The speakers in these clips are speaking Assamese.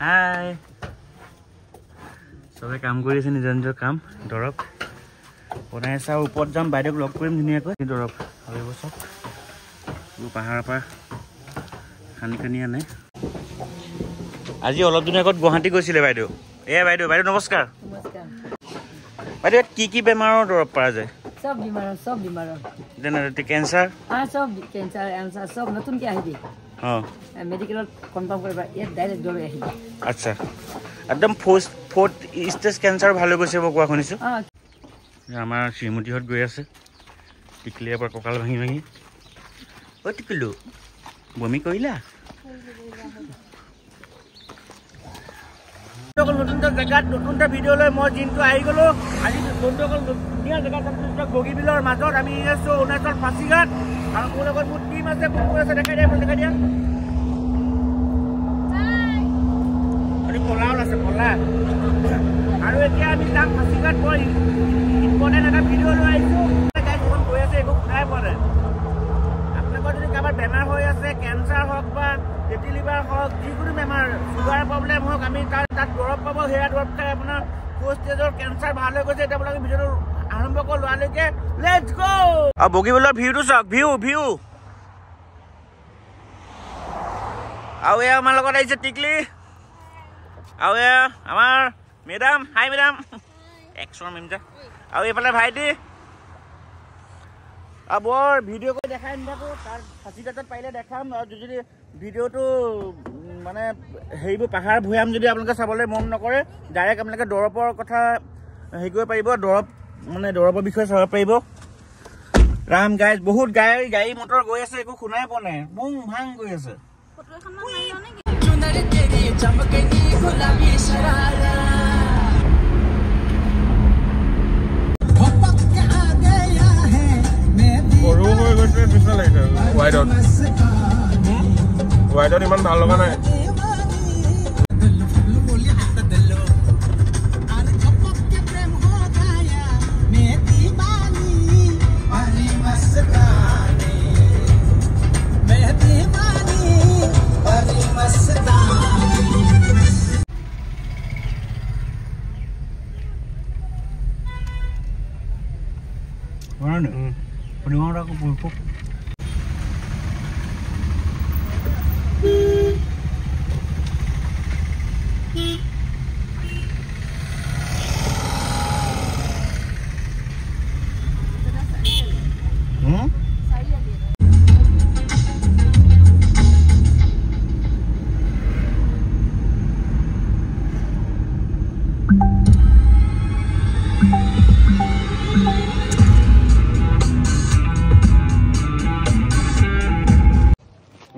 হাই সবে কাম কৰি আছে নিজৰ নিজৰ কাম দৰৱ বনাই আছে আৰু ওপৰত যাম বাইদেউক লগ কৰিম ধুনীয়াকৈ দৰৱ ভাবিব চব পাহাৰৰ পৰা খানি আনে আজি অলপ দিনৰ আগত গুৱাহাটী গৈছিলে বাইদেউ বাইদেউ নমস্কাৰ বাইদেউ কি বেমাৰৰ দৰৱ পৰা যায় सब बीमार कैंसर सब कैंसर आंसर सब नतुन के आहिबी मेडिकल कंफर्म करबा ये डायरेक्ट जोर आहिबी अच्छा एकदम फोर्थ स्टेज कैंसर ভালো গৈছে বকুৱা শুনিছো আমাৰ শ্ৰীমতীহত গৈ আছে টিকলিয়াৰ পৰা ককাল ভাঙি ও টিকলু বমি কইলা নতুনটা জেগাত নতুনটা ভিডিও লৈ মই দিনটো আহি গলো আজি বন্ধুসকল ধুনীয়া জেগা বগীবিলৰ মাজত আমি আছো অৰুণাচল ফাঁচিঘাট আৰু মোৰ লগত মোৰ টিম আছে কোন আছে দেখাই দিয়া আৰু কলাও আছে কলা আৰু এতিয়া আমি যাম ফাঁচিঘাট গৈ ইম্পৰ্টেণ্ট এটা ভিডিও লৈ আহিছো গাইজ গৈ আছে একো শুনাই পোৱা নাই আপোনালোকৰ যদি কাৰোবাৰ বেমাৰ হৈ আছে কেঞ্চাৰ হওক বা ফেটি লিভাৰ হওক যিকোনো বেমাৰ চুগাৰ প্ৰব্লেম হওক আমি তাত দৰৱ পাব সেয়া দৰৱ খাই আপোনাৰ ফাৰ্ষ্ট ষ্টেজৰ কেঞ্চাৰ ভাল হৈ গৈছে এতিয়া আপোনালোকে ভিডিঅ'টো আৰম্ভ কৰি লোৱালৈকে লেটছ গো আৰু বগীবিলৰ ভিউটো চাওক ভিউ আৰু এয়া আমাৰ লগত আহিছে টিকলি আৰু এয়া আমাৰ মেডাম হাই মেডাম একশৰ মিনিট আৰু এইফালে ভাইটি আৰু বৰ ভিডিঅ' কৰি দেখাই নাথাকো তাৰ ফাঁচিঘাটত পাৰিলে দেখাম আৰু যদি ভিডিঅ'টো মানে হেৰিবোৰ পাহাৰ ভৈয়াম যদি আপোনালোকে চাবলৈ মন নকৰে ডাইৰেক্ট আপোনালোকে দৰৱৰ কথা হেৰি কৰিব পাৰিব দৰৱৰ বিষয়ে চাব পাৰিব ৰাম গাইজ বহুত গাড়ী মটৰ গৈ আছে একো শুনাই পোৱা নাই বুং ভাং গৈ আছে সৰু হৈ গৈছে পিছলে লাগিছে ৱাইডত ইমান ভাল লগা নাই aku pulpuk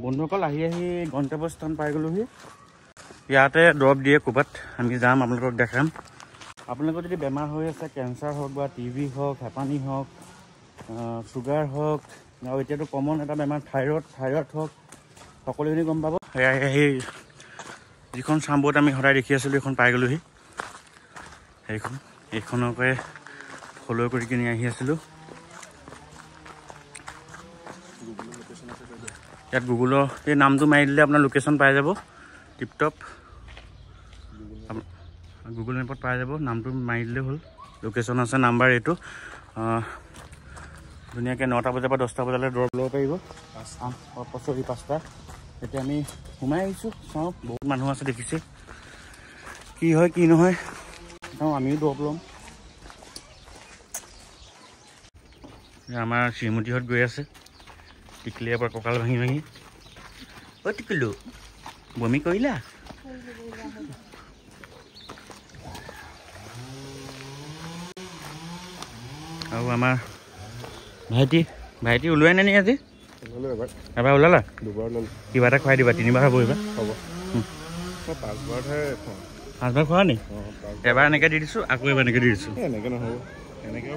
বন্ধুসকল আহি গন্তব্যস্থান পাই গ'লোহি ইয়াতে দৰৱ দিয়ে ক'ৰবাত আমি যাম আপোনালোকক দেখাম আপোনালোকৰ যদি বেমাৰ হৈ আছে কেঞ্চাৰ হওক বা টিভি হওক হেপানি হওক চুগাৰ হওক আৰু এতিয়াতো কমন এটা বেমাৰ থাইৰয়ড হওক সকলোখিনি গম পাব সেই যিখন চাম্বত আমি সদায় দেখি আছিলোঁ এইখন পাই গ'লোহি এইখনকে ফ'ল' কৰি কিনি আহি আছিলোঁ ইয়াত গুগলৰ এই নামটো মাৰি দিলে আপোনাৰ লোকেশ্যন পাই যাব টিপটপ গুগল মেপত পাই যাব নামটো মাৰি দিলে হ'ল লোকেশ্যন আছে নাম্বাৰ এইটো ধুনীয়াকৈ 9টা বজাৰ পৰা 10টা বজালৈ দৰৱ ল'ব পাৰিব 5টা এতিয়া আমি সোমাই আহিছোঁ চাওঁ বহুত মানুহ আছে দেখিছে কি হয় কি নহয় চাওঁ আমিও দৰৱ ল'ম আমাৰ শ্ৰীমতীহত গৈ আছে টিকলিয়াৰ পৰা কঁকাল ভাঙি ও টিকলু বমি কইলা আৰু আমাৰ ভাইটি ওলোৱাই নাই নি আজি এবাৰ ওলালা কিবা এটা খুৱাই দিবা 3বাৰ হ'ব এইবাৰ হ'ব 5বাৰ খোৱা নি এবাৰ এনেকৈ দি দিছোঁ আকৌ এবাৰ এনেকৈ দি দিছোঁ এনেকৈ নহ'ব এনেকৈ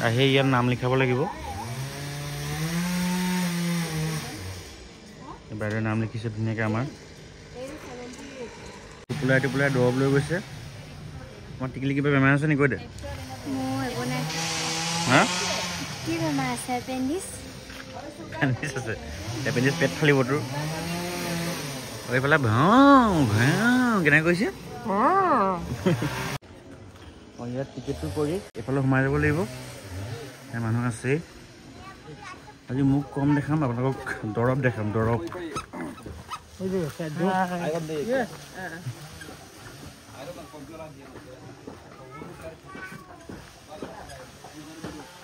আহি ইয়াত নাম লিখাব লাগিব বাইদেউৰ নাম লিখিছে ধুনীয়াকৈ আমাৰ টিপুলাই দৰৱ লৈ গৈছে আমাৰ টিকলি কিবা বেমাৰ আছে নি কৈ দে এপেণ্ডিছ আছে এপেণ্ডিছ পেট ফালিব তোৰ এইফালে ভাও ভাও কেনে কৈছে ইয়াত টিকেটটো কৰি এইফালে সোমাই যাব লাগিব মানুহ আছে আজি মোক কম দেখাম আপোনালোকক দৰৱ দেখাম দৰৱ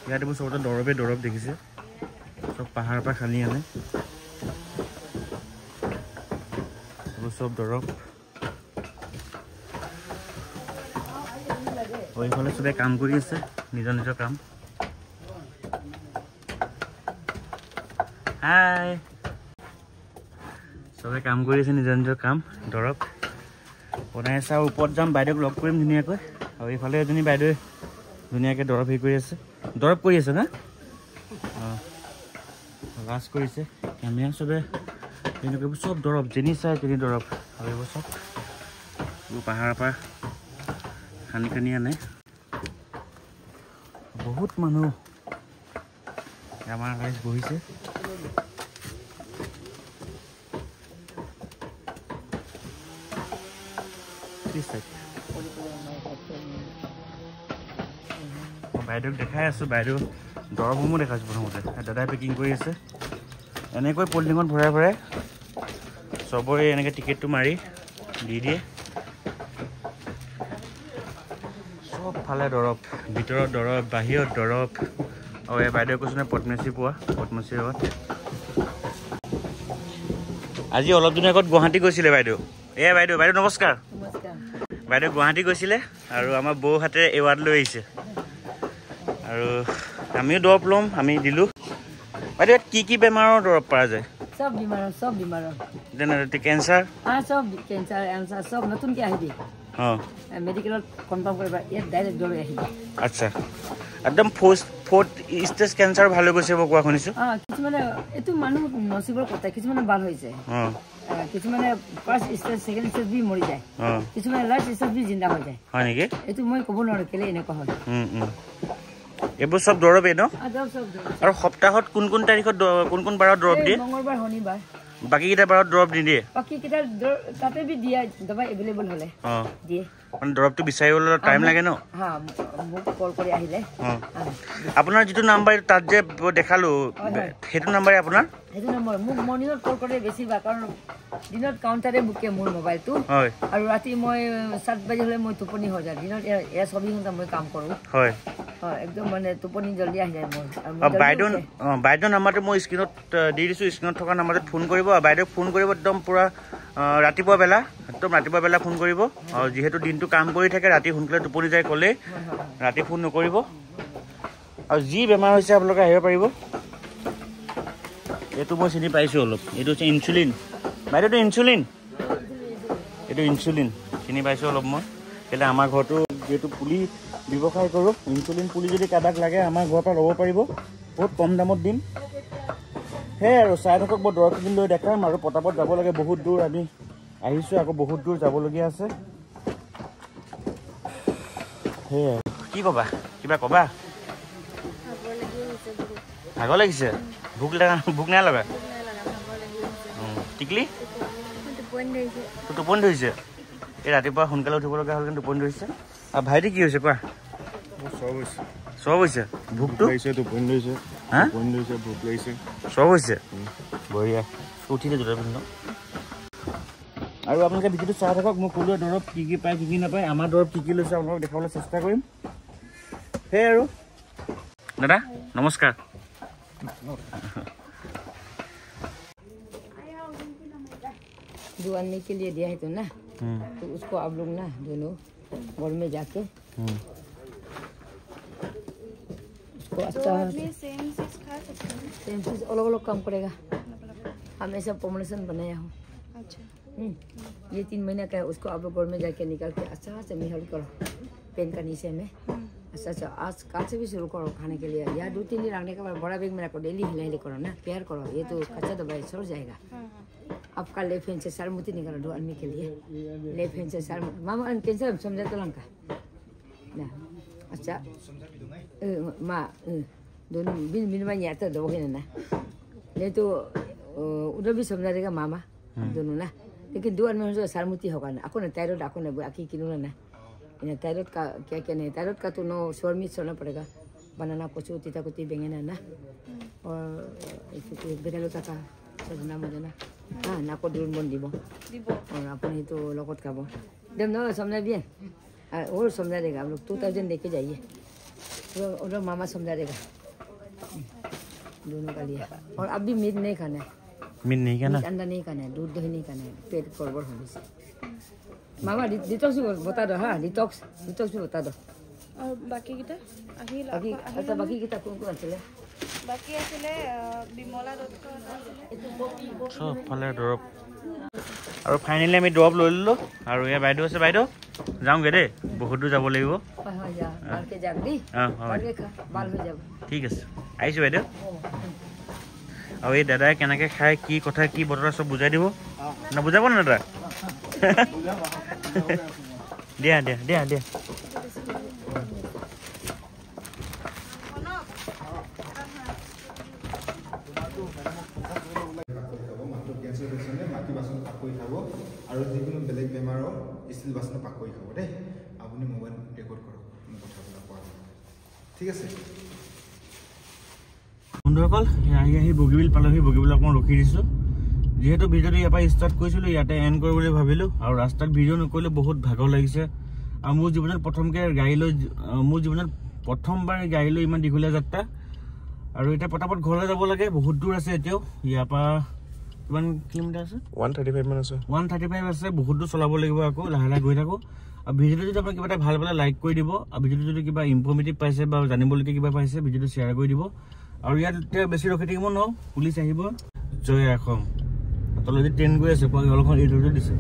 ইয়াত এইবোৰ চবতে দৰৱ দেখিছে সব পাহাৰৰ পৰা খালি আনে এইবোৰ চব দৰৱ এইফালে চবে কাম কৰি আছে নিজৰ নিজৰ কাম হাই চবে কাম কৰি আছে নিজৰ নিজৰ কাম দৰৱ বনাই আছে আৰু ওপৰত যাম বাইদেউক লগ কৰিম ধুনীয়াকৈ আৰু এইফালে এজনী বাইদেৱে ধুনীয়াকৈ দৰৱ হেৰি কৰি আছে দৰৱ কৰি আছে না অঁ লাজ কৰিছে কেমেৰা চবে এনেকৈ চব দৰৱ যেনি চাই তেনি দৰৱ আৰু এইবোৰ চব এইবোৰ পাহাৰৰ পৰা খানি আনে বহুত মানুহ আমাৰ ৰাইজ বহিছে বাইদেউক দেখাই আছোঁ বাইদেউ দৰৱসমূহ দেখাইছোঁ প্ৰথমতে দাদাই পেকিং কৰি আছে এনেকৈ পলিথিনত ভৰাই ভৰাই চবৰে এনেকৈ টিকেটটো মাৰি দি দিয়ে চবফালে দৰৱ ভিতৰত দৰৱ বাহিৰত দৰৱ আৰু এই বাইদেউ কৈছোঁ নে পদ্মশ্ৰী পোৱা পদ্মশ্ৰীৰ লগত আজি অলপ দিনৰ আগত গুৱাহাটী গৈছিলে বাইদেউ বাইদেউ নমস্কাৰ বাইদেউ গুৱাহাটী গৈছিলে আৰু আমাৰ বৌহাতে এৱাৰ্ড লৈ আহিছে আৰু আমিও দৰৱ ল'ম আমি দিলোঁ বাইদেউ কি বেমাৰৰ দৰৱ পৰা যায় সব বিমাৰৰ যেনে কেঞ্চাৰ সব কেঞ্চাৰ এনচাৰ সব নতুনকৈ আহিবি মেডিকেলত কনফাৰ্ম কৰিবা ইয়াত ডাইৰেক্ট দৌৰি আহিবা আচ্ছা একদম ফ'ৰ্থ ষ্টেজ কেঞ্চাৰ ভাল হৈ গৈছে কোৱা শুনিছোঁ কিছুমানে এইটো মানুহ নচিবৰ কথা কিছুমানে ভাল হৈছে কিছুমানে ফাৰ্ষ্ট ষ্টেজ ছেকেণ্ড ষ্টেজ বি মৰি যায় কিছুমানে লাষ্ট ষ্টেজ বি জিন্দা হৈ যায় হয় নেকি এইটো মই ক'ব নোৱাৰোঁ কেলে এনেকুৱা হ'ল এইবোৰ চব দৰৱেই ন আৰু সপ্তাহত কোন তাৰিখত কোন বাৰত দৰৱ দিয়ে মঙলবাৰ শনিবাৰ বাকীকেইটা বাৰত দৰৱ নিদিয়ে বাকীকেইটা তাতে বি দিয়া দবা এভেইলেবল হ'লে দিয়ে মানে দৰৱটো বিচাৰিবলৈ টাইম লাগে ন মোক কল কৰি আহিলে আপোনাৰ যিটো নাম্বাৰ তাত যে দেখালোঁ সেইটো নাম্বাৰে আপোনাৰ সেইটো নম্বৰ মোক মৰ্ণিঙত কল কৰে বেছি বা কাৰণ দিনত কাউণ্টাৰে বুকে মোৰ মোবাইলটো আৰু ৰাতি মই 7 বাজি হ'লে মই টোপনি হৈ যায় দিনত 24 ঘণ্টা মই কাম কৰোঁ হয় একদম মানে টোপনি জলদি আহি যায় মোৰ বাইদেউ নাম্বাৰটো মই স্ক্ৰীণত দি দিছোঁ স্ক্ৰীণত থকা নাম্বাৰটোত ফোন কৰিব বাইদেউক ফোন কৰিব একদম পূৰা ৰাতিপুৱা বেলা ফোন কৰিব আৰু যিহেতু দিনটো কাম কৰি থাকে ৰাতি সোনকালে টোপনি যায় ক'লে ৰাতি ফোন নকৰিব আৰু যি বেমাৰ হৈছে আপোনালোকে আহিব পাৰিব এইটো মই চিনি পাইছোঁ অলপ এইটো হৈছে ইনচুলিন বাইদেউটো এইটো ইনচুলিন চিনি পাইছোঁ অলপ মই কেলৈ আমাৰ ঘৰটো যিহেতু পুলি ব্যৱসায় কৰোঁ ইনচুলিন পুলি যদি কাৰোবাক লাগে আমাৰ ঘৰৰ পৰা ল'ব পাৰিব বহুত কম দামত দিম সেয়াই আৰু চাই থাকক মই দৰৱখিনি লৈ দেখাম আৰু পটাপট যাব লাগে বহুত দূৰ আমি আহিছোঁ আকৌ বহুত দূৰ যাবলগীয়া আছে সেয়াই কি ক'বা কিবা ক'বা ভাগৰ লাগিছে ভোক নাই লগা টিকলি টোপনি ধৰিছে এই ৰাতিপুৱা সোনকালে উঠিব লগা হ'ল কিন্তু টোপনি ধৰিছে আৰু ভাইটি কি হৈছে কোৱা চব হৈছে ভোকটো টোপনি ধৰিছে ভোক লাগিছে চব হৈছে বঢ়িয়া উঠিলে জোতা পিন্ধক আৰু আপোনালোকে ভিডিঅ'টো চাই থাকক মই ক'লোৱে দৰৱ কি পায় কি নাপায় আমাৰ দৰৱ কি লৈছে আপোনালোকক দেখাবলৈ চেষ্টা কৰিম সেয়াই আৰু দাদা নমস্কাৰ जो आदमी के लिए दिया है तो ना तो उसको आप लोग ना दोनों घर में जाके उसको अच्छा सेम चीज अलग अलग काम करेगा हम ऐसा फॉर्मुलेशन बनाया हूँ अच्छा ये 3 महीना का है उसको आप लोग घर में जाके निकाल के अच्छा से मिहल करो पेन का नीचे में अच्छा आज कल से भी शुरू करो खाने के लिए या 2-3 दिन रखने के बाद बड़ा बैग में रखो डेली हिला करो ना प्यार करो ये तो कच्चा दवाई सड़ जाएगा आपका लेफ्ट हैंड से सारमुती निकालो 2 आदमी के लिए लेफ्ट हैंड से सारमुती मामा कैसे समझा तो लंका ना अच्छा माँ दोनों बिन में आता दो ना नहीं तो उधर भी समझा देगा मामा दोनों ना लेकिन 2 आदमी जो सरमुती होगा ना आपको ना थायराइड आपको ना आखी किलो ना इन्हें थायराइड का क्या क्या नहीं थायराइड का तो नो शोरमिट सोना पड़ेगा बनाना कोचो तीता कुती बेंगेना ना और itu bedalo taka sedana modana nako durun bon dibo और अपनी तो लोकत का बो देम ना समझा bien और समझा देगा हम लोग 2000 लेके जाइए और मामा समझा देगा दोनों का लिए और अब भी मीट नहीं खाना है मीट नहीं खाना अंडा नहीं खाना है दूध दही नहीं खाना है पेट गड़बड़ होने से मामा डिटॉक्स बता दो हाँ डिटॉक्स भी बता दो और बाकी किता बाकी अच्छा बाकी किता कौन चले बाकी आছিলে বিমলা দত্ত সব ফালে দৰব আৰু ফাইনেলি আমি দৰব লৈ ললো আৰু এয়া বাইদেউ আছে বাইদেউ যাওঁগে দেই বহুত দূৰ যাব লাগিব যা বালকে যাক দি বালকে খা বাল হৈ যাব ঠিক আছে আহিছো বাইদেউ আৰু এই দাদাই কেনেকৈ খায় কি কথা কি বতৰা চব বুজাই দিব না বুজাব না দাদা দিয়া দিয়া দিয়া দিয়া আৰু যিকোনো বেলেগ বেমাৰৰ ষ্টিল বাচন পাক কৰি খাব দেই আপুনি মোবাইল ৰেকৰ্ড কৰক কথাবিলাক কোৱা ঠিক আছে বন্ধুসকল আহি বগীবিল পালোহি বগীবিল অকণমান ৰখি দিছোঁ যিহেতু ভিডিঅ'টো ইয়াৰ পৰা ষ্টাৰ্ট কৰিছিলোঁ ইয়াতে এণ্ড কৰোঁ বুলি ভাবিলোঁ আৰু ৰাস্তাত ভিডিঅ' নকৰিলে বহুত ভাগৰ লাগিছে আৰু মোৰ জীৱনত প্ৰথমবাৰ গাড়ী লৈ ইমান দীঘলীয়া যাত্ৰা আৰু এতিয়া পটাপট ঘৰলৈ যাব লাগে বহুত দূৰ আছে এতিয়াও ইয়াৰ পৰা কিমান কিলোমিটাৰ আছে 135 মান আছে 135 আছে বহুত দূৰ চলাব লাগিব আকৌ লাহে লাহে গৈ থাকোঁ আৰু ভিডিঅ'টো যদি আপোনাক কিবা এটা ভাল পালে লাইক কৰি দিব আৰু ভিডিঅ'টো যদি কিবা ইনফৰ্মেটিভ পাইছে বা জানিবলগীয়া কিবা পাইছে ভিডিঅ'টো শ্বেয়াৰ কৰি দিব আৰু ইয়াত এতিয়া বেছি ৰখি থাকিব ন পুলিচ আহিব জয় অসম তললৈ ট্ৰেইন গৈ আছে অলপমান এইটো দিছে